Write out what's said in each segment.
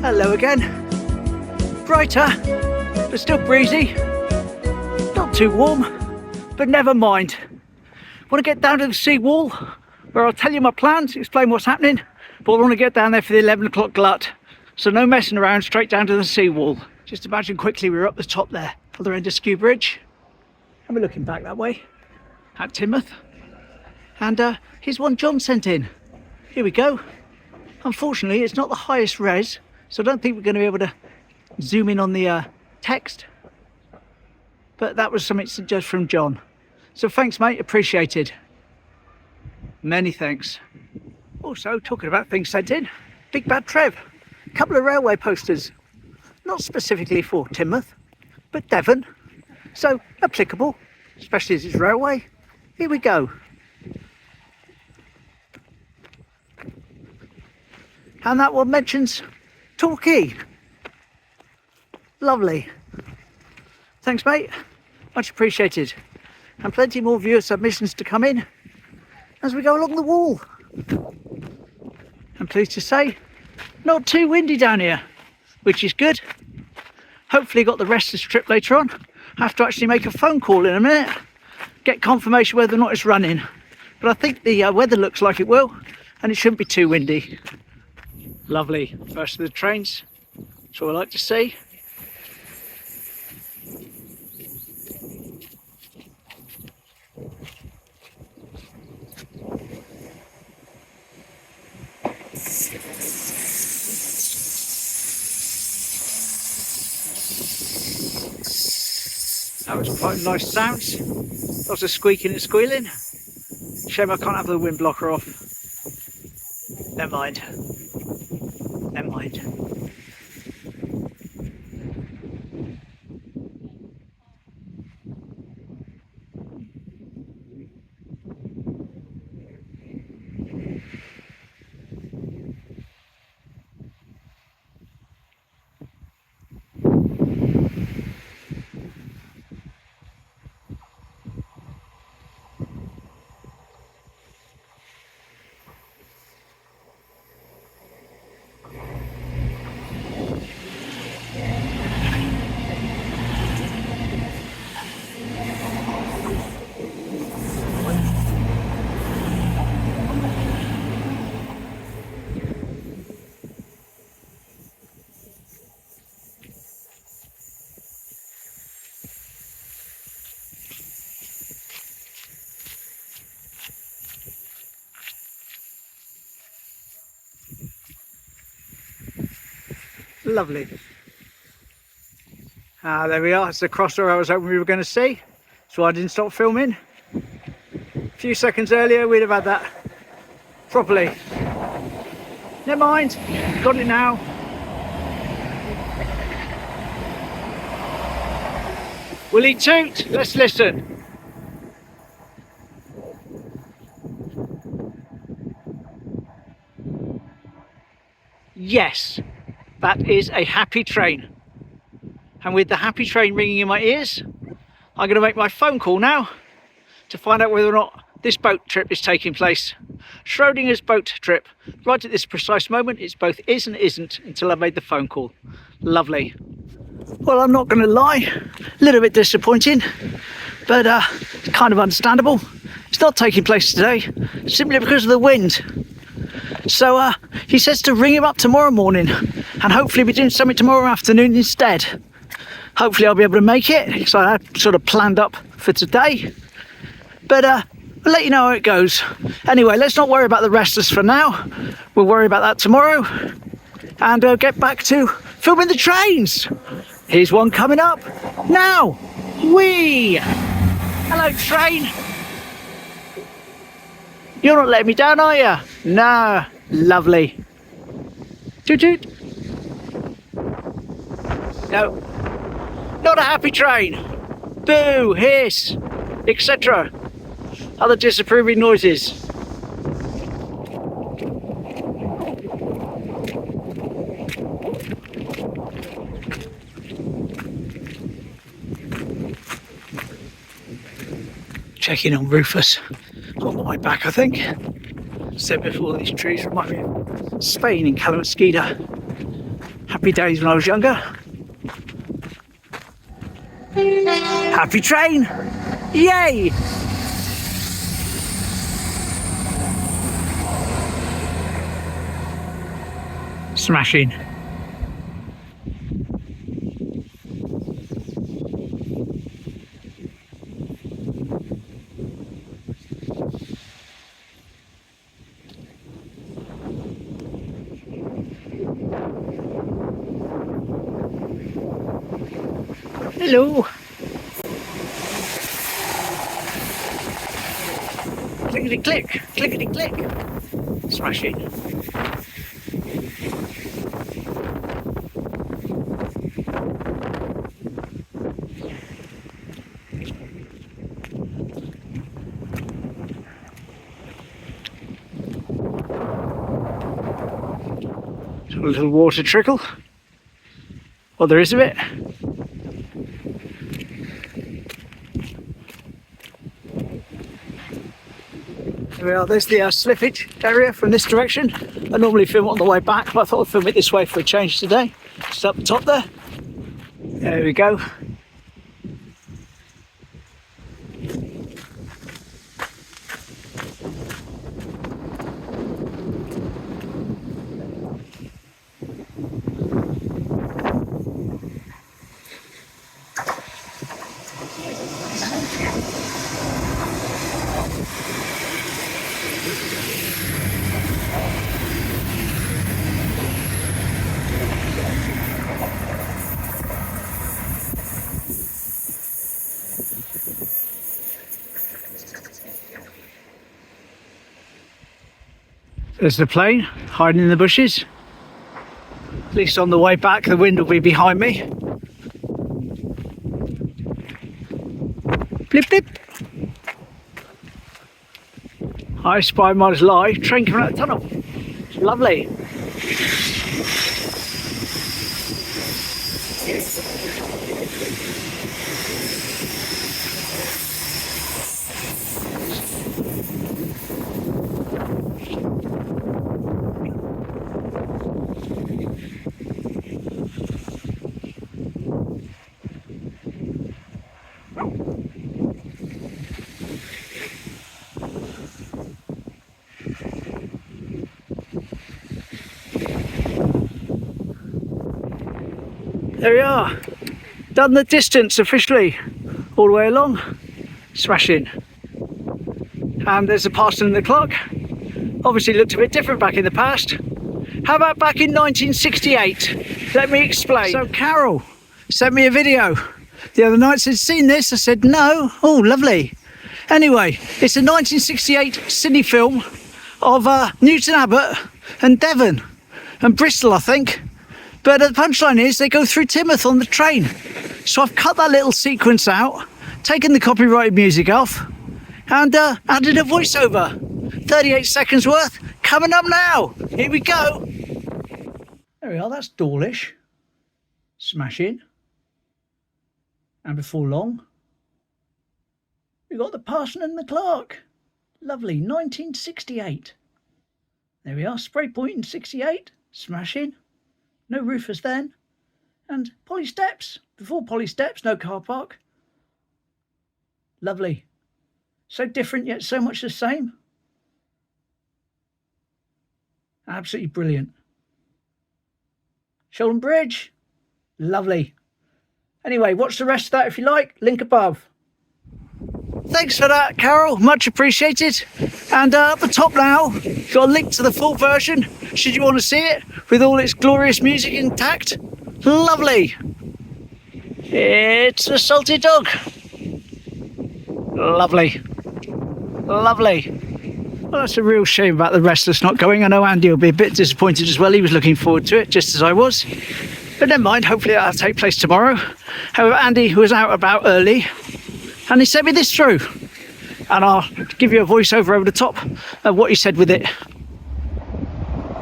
Hello again. Brighter, but still breezy. Not too warm, but never mind. Want to get down to the seawall, where I'll tell you my plans, explain what's happening, but I want to get down there for the 11 o'clock glut. So no messing around, straight down to the seawall. Just imagine quickly we're up the top there, other end of Skew Bridge. And we're looking back that way, at Teignmouth. And here's one John sent in. Here we go. Unfortunately, it's not the highest res, so I don't think we're going to be able to zoom in on the text. But that was something just from John. So thanks, mate, appreciated. Many thanks. Also, talking about things sent in, Big Bad Trev. A couple of railway posters. Not specifically for Teignmouth, but Devon. So, applicable, especially as it's railway. Here we go. And that one mentions Torquay. Lovely. Thanks, mate. Much appreciated. And plenty more viewer submissions to come in as we go along the wall. I'm pleased to say, not too windy down here, which is good. Hopefully got the Restless trip later on. I have to actually make a phone call in a minute, get confirmation whether or not it's running. But I think the weather looks like it will, and it shouldn't be too windy. Lovely. First of the trains. That's what I like to see. That was quite nice sounds. Lots of squeaking and squealing. Shame I can't have the wind blocker off. Never mind. Never mind. Lovely. There we are. It's the crossover I was hoping we were going to see, so I didn't stop filming. A few seconds earlier we'd have had that properly. Never mind, got it now. Will he toot? Let's listen. Yes. That is a happy train. And with the happy train ringing in my ears, I'm going to make my phone call now to find out whether or not this boat trip is taking place. Schrodinger's boat trip. Right at this precise moment, it's both is and isn't until I've made the phone call. Lovely. Well, I'm not going to lie, a little bit disappointing, but kind of understandable. It's not taking place today, simply because of the wind. So he says to ring him up tomorrow morning and hopefully be doing something tomorrow afternoon instead. Hopefully I'll be able to make it, because I had sort of planned up for today. But I'll let you know how it goes. Anyway, let's not worry about the Restless for now. We'll worry about that tomorrow and get back to filming the trains. Here's one coming up now. Whee! Hello, train. You're not letting me down, are you? No. Lovely. Toot toot. No. Not a happy train. Boo, hiss, etc. Other disapproving noises. Checking on Rufus on the way back, I think. Said before, these trees remind me of Spain in Cala Mosquita. Happy days when I was younger. Happy train! Yay! Smashing. Hello. Clickety click, clickety click. Smashing. A little water trickle. Well, there is a bit. There we are, there's the slippage area from this direction. I normally film it on the way back, but I thought I'd film it this way for a change today. Just up the top there. There we go. There's the plane hiding in the bushes. At least on the way back the wind will be behind me. Blip blip. I spy might lie. Train coming out of the tunnel. It's lovely. There we are, done the distance officially, all the way along, smashing. And there's a passing in the clock. Obviously looked a bit different back in the past. How about back in 1968? Let me explain. So Carol sent me a video the other night, said, seen this? I said, no. Oh, lovely. Anyway, it's a 1968 cine film of Newton Abbot and Devon and Bristol, I think. But the punchline is they go through Teignmouth on the train. So I've cut that little sequence out, taken the copyrighted music off, and added a voiceover. 38 seconds worth, coming up now. Here we go. There we are, that's Dawlish. Smashing. And before long, we've got the Parson and the Clerk. Lovely, 1968. There we are, Sprey Point in 68. Smashing. No roofers then. And Polly Steps. Before Polly Steps, no car park. Lovely. So different yet so much the same. Absolutely brilliant. Shoulden Bridge. Lovely. Anyway, watch the rest of that if you like. Link above. Thanks for that, Carol. Much appreciated. And at the top now, got a link to the full version, should you want to see it, with all its glorious music intact. Lovely. It's a Salty Dog. Lovely. Lovely. Well, that's a real shame about the Restless not going. I know Andy will be a bit disappointed as well. He was looking forward to it, just as I was. But never mind, hopefully that'll take place tomorrow. However, Andy was out about early, and he sent me this through. And I'll give you a voiceover over the top of what he said with it.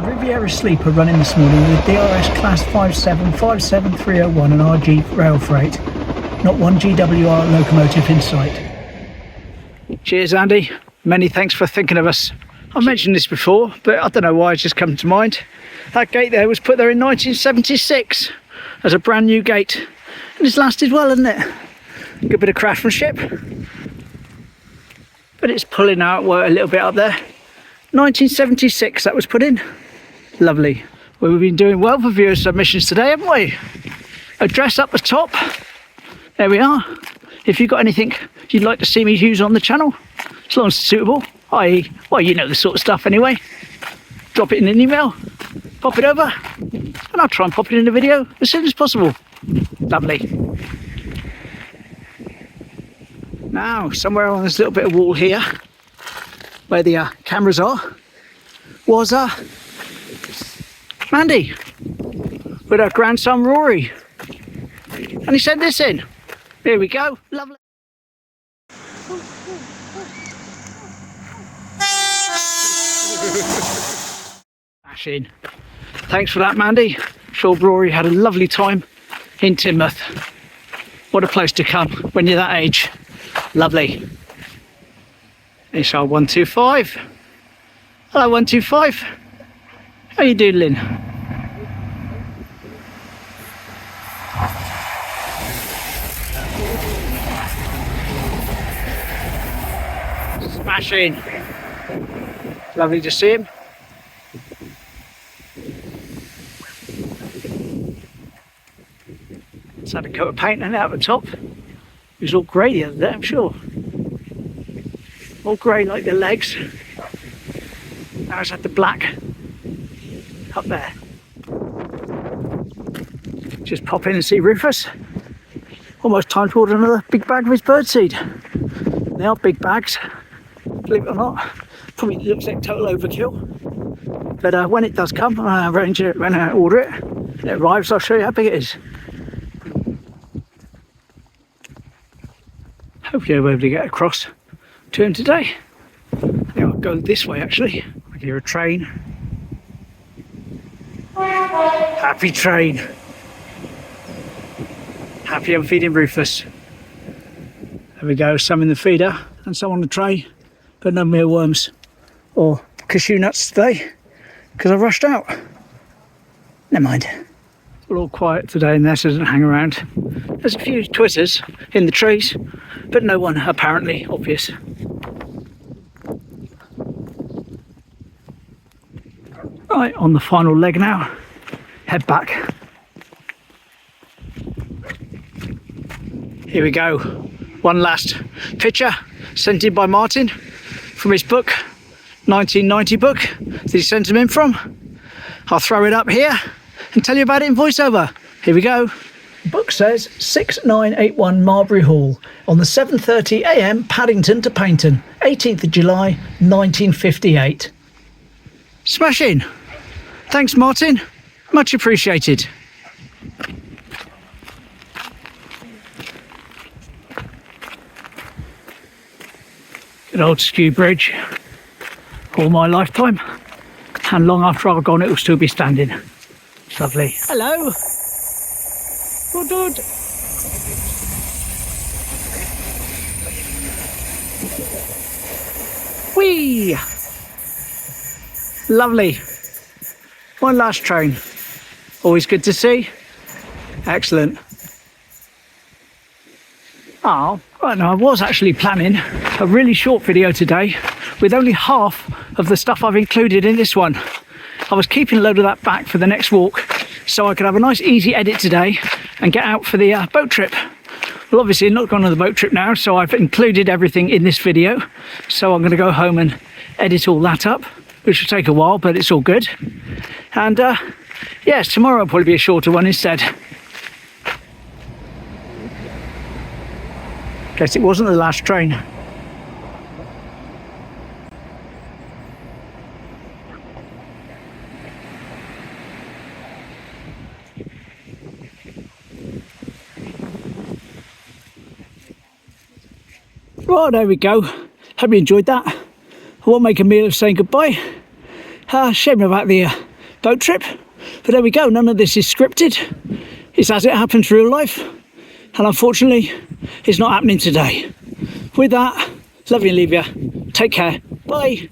Riviera Sleeper running this morning with DRS class 5757301 and RG rail freight. Not one GWR locomotive in sight. Cheers, Andy. Many thanks for thinking of us. I've mentioned this before, but I don't know why it's just come to mind. That gate there was put there in 1976 as a brand new gate, and it's lasted well, hasn't it? Good bit of craftsmanship, but it's pulling out a little bit up there. 1976 that was put in. Lovely. Well, we've been doing well for viewer submissions today, haven't we? Address up the top. There we are. If you've got anything you'd like to see me use on the channel, as long as it's suitable, i.e., well, you know the sort of stuff anyway, drop it in an email, pop it over, and I'll try and pop it in a video as soon as possible. Lovely. Now, somewhere on this little bit of wall here, where the cameras are, was Mandy with her grandson Rory, and he sent this in. Here we go. Lovely. Smashing. Thanks for that, Mandy. Sure Rory had a lovely time in Teignmouth. What a place to come when you're that age. Lovely. It's our 125. Hello 125. How you doodling? Smashing. Lovely to see him. It's had a coat of paint and out the top. It was all grey the other day, I'm sure. All grey like the legs. Now it's had the black up there. Just pop in and see Rufus. Almost time to order another big bag of his birdseed. They are big bags, believe it or not. Probably looks like total overkill. But when it does come, when I order it, and it arrives, I'll show you how big it is. Hopefully I'll be able to get across to him today. I think I'll go this way actually. I hear a train. Happy train. Happy I'm feeding Rufus. There we go, some in the feeder and some on the tray, but no mealworms or cashew nuts today because I rushed out. Never mind. We're all quiet today and Ness doesn't hang around. There's a few twitters in the trees, but no one apparently obvious. Right, on the final leg now. Head back. Here we go. One last picture sent in by Martin from his book, 1990 book that he sent him in from. I'll throw it up here and tell you about it in voiceover. Here we go. The book says 6981 Marbury Hall on the 7:30 AM Paddington to Paynton, 18th of July 1958. Smashing. Thanks Martin, much appreciated. Good old Skew Bridge, all my lifetime, and long after I've gone it will still be standing. It's lovely. Hello. Good. Whee! Lovely. One last train. Always good to see. Excellent. Oh, right now I was actually planning a really short video today with only half of the stuff I've included in this one. I was keeping a load of that back for the next walk so I could have a nice easy edit today and get out for the boat trip. Well, obviously I'm not going on the boat trip now, so I've included everything in this video. So I'm going to go home and edit all that up, which will take a while, but it's all good. And yes, tomorrow will probably be a shorter one instead. Guess it wasn't the last train. Right, there we go. Hope you enjoyed that. I won't make a meal of saying goodbye. Shame about the boat trip, but there we go. None of this is scripted. It's as it happens real life, and unfortunately it's not happening today. With that, love you and leave you. Take care. Bye.